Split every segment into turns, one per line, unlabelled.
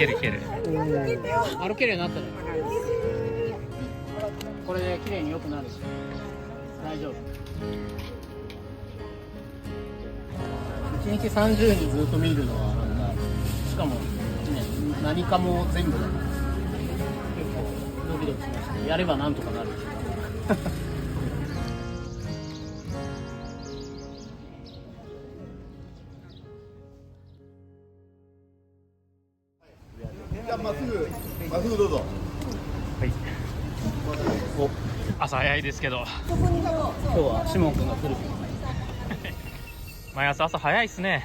けるいける。
歩けるようになったね。これで綺麗に良くなるし大丈夫。1日30人ずっと見るのはなんだ、しかも、ね、何かも全部だから結構ドキドキしました。やればなんとかなる。
じゃあまっすぐどうぞ。
はい。お、朝早いですけど。
今日はシモン君が来る。
毎朝早いですね。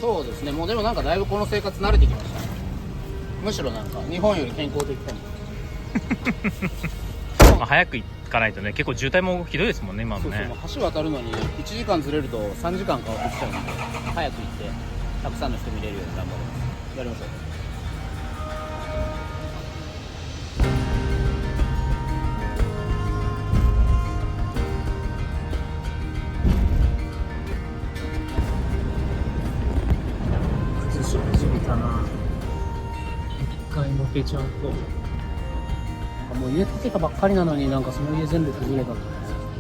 そうですね。もうでもなんかだいぶこの生活慣れてきました。むしろなんか日本より健康的かも。
まあ早く行かないとね、結構渋滞もひどいですもんね今もね。
そうそう、橋渡るのに1時間ずれると3時間かかってきちゃうので、早く行ってたくさんの人見れるように頑張ります。やりましょう。一回のけちゃうと、もう家建てたばっかりなのになんかその家全部崩れたとか、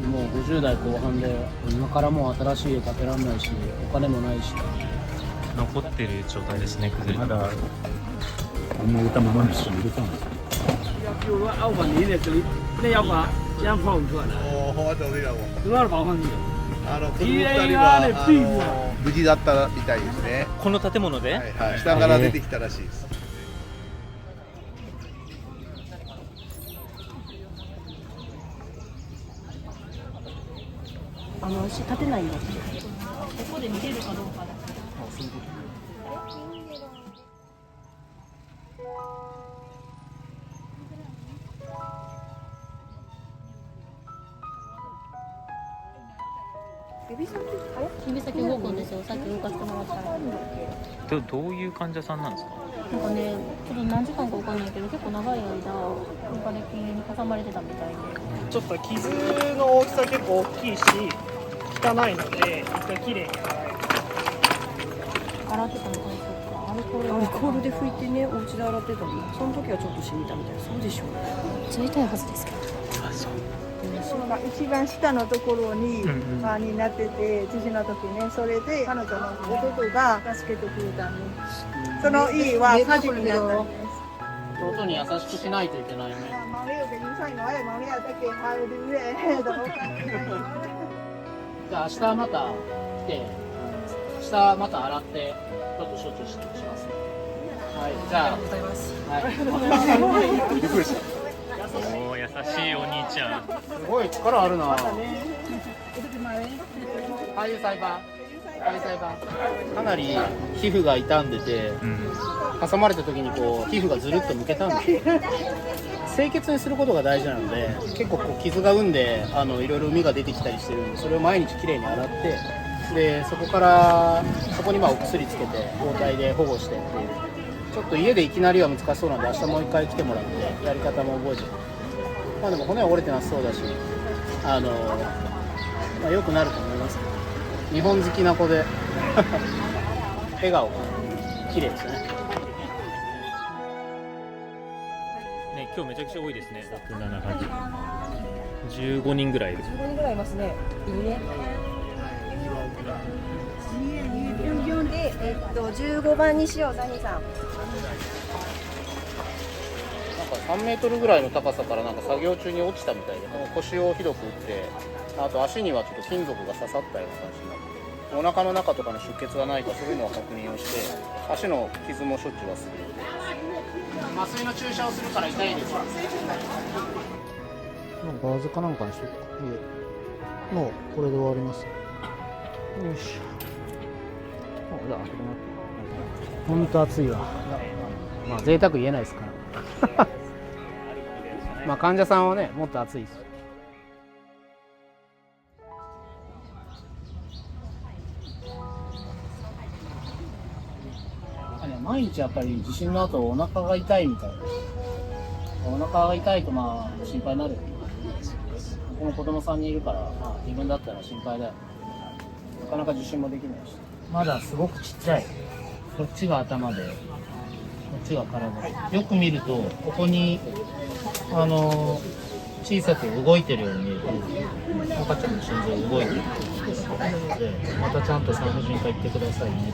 もう50代後半で今からもう新しい家建てらんないしお金もないし、
残ってる状態ですね、崩れて。
まだ我们大妈妈是一个状态。
比如说澳门你那这里那要把养放出来了，
我知道よ。
多少包房子？
子供2人は無事だったみたいですね。
この建物で、
はいはい、下から出てきたらしいです。
足立てないんだって。ここで見れるかどうかだけ。指先動くんですよ。さっき動かしてもらったら。
どういう患者さんなんですか？
なんかね、ちょっと何時間かわかんないけど、結構長い間パレキンに挟まれてたみたいで。
ちょっと傷の大きさ結構大きいし汚いので一回きれいに
洗ってたのかな。アルコールで拭いてね、お家で洗ってたの。その時はちょっと染みたみたいな。そうでしょう。ついたいはずですけど。
あ、そう。
一番下のところに、になってて、地震の時ね、それで彼女の弟が助けてくれたんで、その家は火事になったんです。
弟に優しくしないといけないね。じゃあ明日また来て、明日また洗ってちょっと処置します。はい、じゃあ。ありがとうございます。はい。びっくりした。
おお、優しいお兄ちゃん。
すごい力あるな。俳優裁判。かなり皮膚が傷んでて、挟まれた時にこう皮膚がずるっとむけたんです。清潔にすることが大事なので、結構こう傷が生んでいろいろ膿が出てきたりしてるんで、それを毎日きれいに洗って、でそこからそこにお薬つけて包帯で保護してっていう。ちょっと家でいきなりは難しそうなんで、明日もう一回来てもらってやり方も覚えて、まあでも骨は折れてなさそうだし、良くなると思いますけど、日本好きな子で笑顔が綺麗ですね。
ね、今日めちゃくちゃ多いですね。6、7、8、15人ぐらいいる。
15人ぐらいいますね。いいね。で、15番にしよう、ザニーさん。
なんか3メートルぐらいの高さからなんか作業中に落ちたみたいで、この腰をひどく打って、あと足にはちょっと金属が刺さったような感じになって、お腹の中とかの出血がないかそういうのを確認をして、足の傷も処置はするようで。麻酔の注射をするから痛いですよ。ガーゼかなんかにしとくか。もうこれで終わります。よいしょ。本当暑いわ。まあ贅沢言えないですから。まあ患者さんはね、もっと暑いです。毎日やっぱり地震の後お腹が痛いみたいで、お腹が痛いとまあ心配になる。この子供3人いるから、まあ、自分だったら心配だよ。なかなか受診もできないし、まだすごくちっちゃい。こっちが頭で、こっちが体。よく見るとここに小さく動いてるように見える。赤ちゃんの心臓動いてるなので、またちゃんと産婦人科行ってくださいね。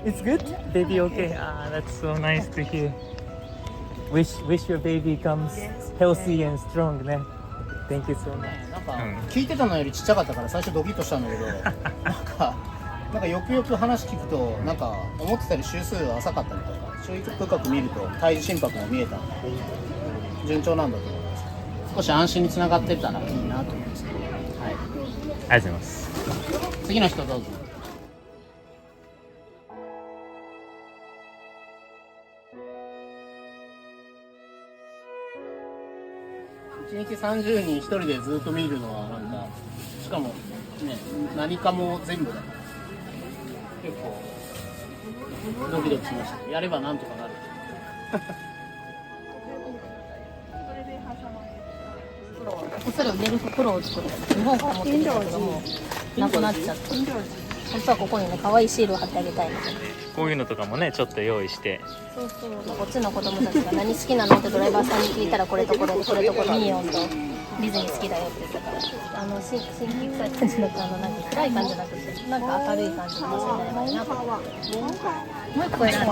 It's good? Baby okay? Ah, that's so nice to hear. Wish your baby comes healthy and strong ね。Thank you so much.
なんか、聞いてたのよりちっちゃかったから最初ドキッとしたんだけど、なんかよくよく話聞くと、なんか思ってたより周数が浅かったりとか、注意深く見ると胎児心拍も見えたんで、順調なんだと思います。少し安心につながってたらいいなと思います。はい。
ありがとうございます。
次の人どうぞ。1日30人1人でずっと見るのはなんか、しかもね、何かも全部だから結構ドキドキしました。やればなんとかなる。
それを入れる袋を作る。日本から持ってきたけどもなくなっちゃって、本当はここにね可愛いシールを貼ってあげたいの。
こういうのとかもね、ちょっと用意して。
そうそう、こっちの子供たちが何好きなのってドライバーさんに聞いたら、これとこれでこれとこれミニオンとディズニー好きだよって言ってたから、新規臭い感じだとなんか暗い感じじゃなくて、なんか明るい感じの世代がいいなと思って。もう一個選んで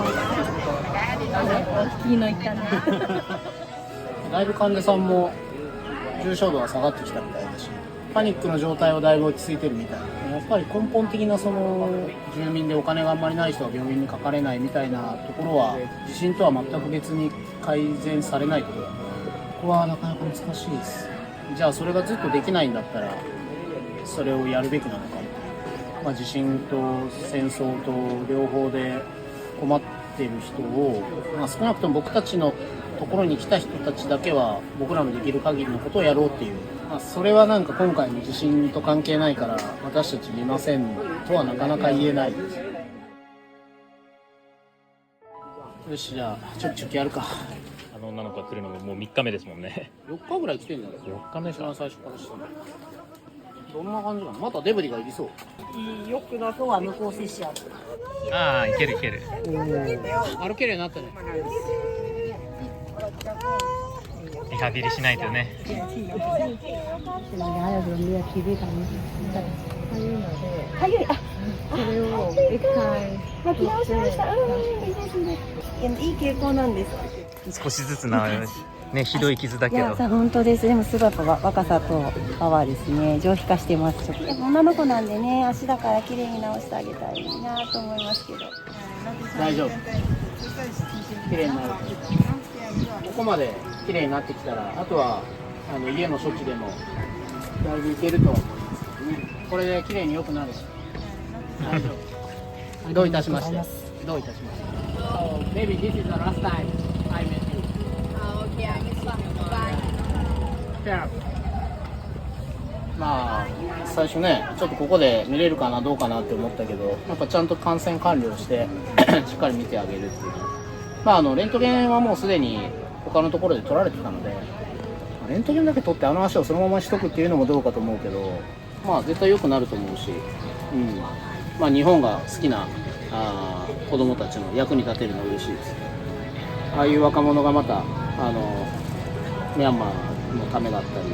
大きいのいったね。
だいぶ患者さんも重症度が下がってきたみたいだし、パニックの状態はだいぶ落ち着いてるみたいな。やっぱり根本的なその住民でお金があんまりない人は病院にかかれないみたいなところは地震とは全く別に改善されないことだから、ここはなかなか難しいです。じゃあそれがずっとできないんだったらそれをやるべきなのか、地震と戦争と両方で困ってる人を、少なくとも僕たちのところに来た人たちだけは僕らのできる限りのことをやろうっていう、それはなんか今回の地震と関係ないから私たち見ませんとはなかなか言えないです。よし、じゃあちょっとやるか。
あの女の子が来るのももう3日目ですもんね。
4日ぐらい来てんだよ。
4日目か。
最初からしてどんな感じかな。またデブリがいりそう。
よくだとは向こう接種ある。
ああ、いけるいける。
歩けるようになったね。
リハビリしないとね。
いい傾向なんです。
少しずつなね、ひどい傷だけど。
本当です。でもすごいやっぱ若さとパワーですね。上皮化してます。でも女の子なんでね、足だから綺麗に直してあげたいなと思いますけど。
大丈夫。綺麗になる。ここまで綺麗になってきたら、あとは家の処置でもだいぶいけると思いますけどね。これで綺麗に良くなるし。大丈夫。どういたしまして。どういたしまして。So maybe this is the last time I met you.
Okay, I miss you. Bye.
Fair. 最初ね、ちょっとここで見れるかなどうかなって思ったけど、やっぱちゃんと感染管理をしてしっかり見てあげるっていうの。レントゲンはもうすでに他のところで取られてたので、レントゲンだけ取って足をそのまましとくっていうのもどうかと思うけど、絶対良くなると思うし、日本が好きな子供たちの役に立てるのは嬉しいです。ああいう若者がまたミャンマーのためだったり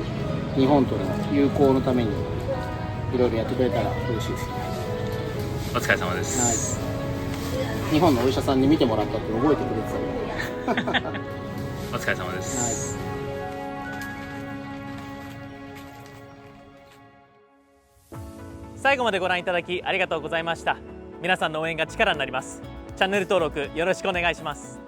日本との友好のためにいろいろやってくれたら嬉しいです。
お疲れ様です。
日本のお医者さんに見てもらったって覚えてくれてたよ。
お疲れ様です。最後までご覧いただきありがとうございました。皆さんの応援が力になります。チャンネル登録よろしくお願いします。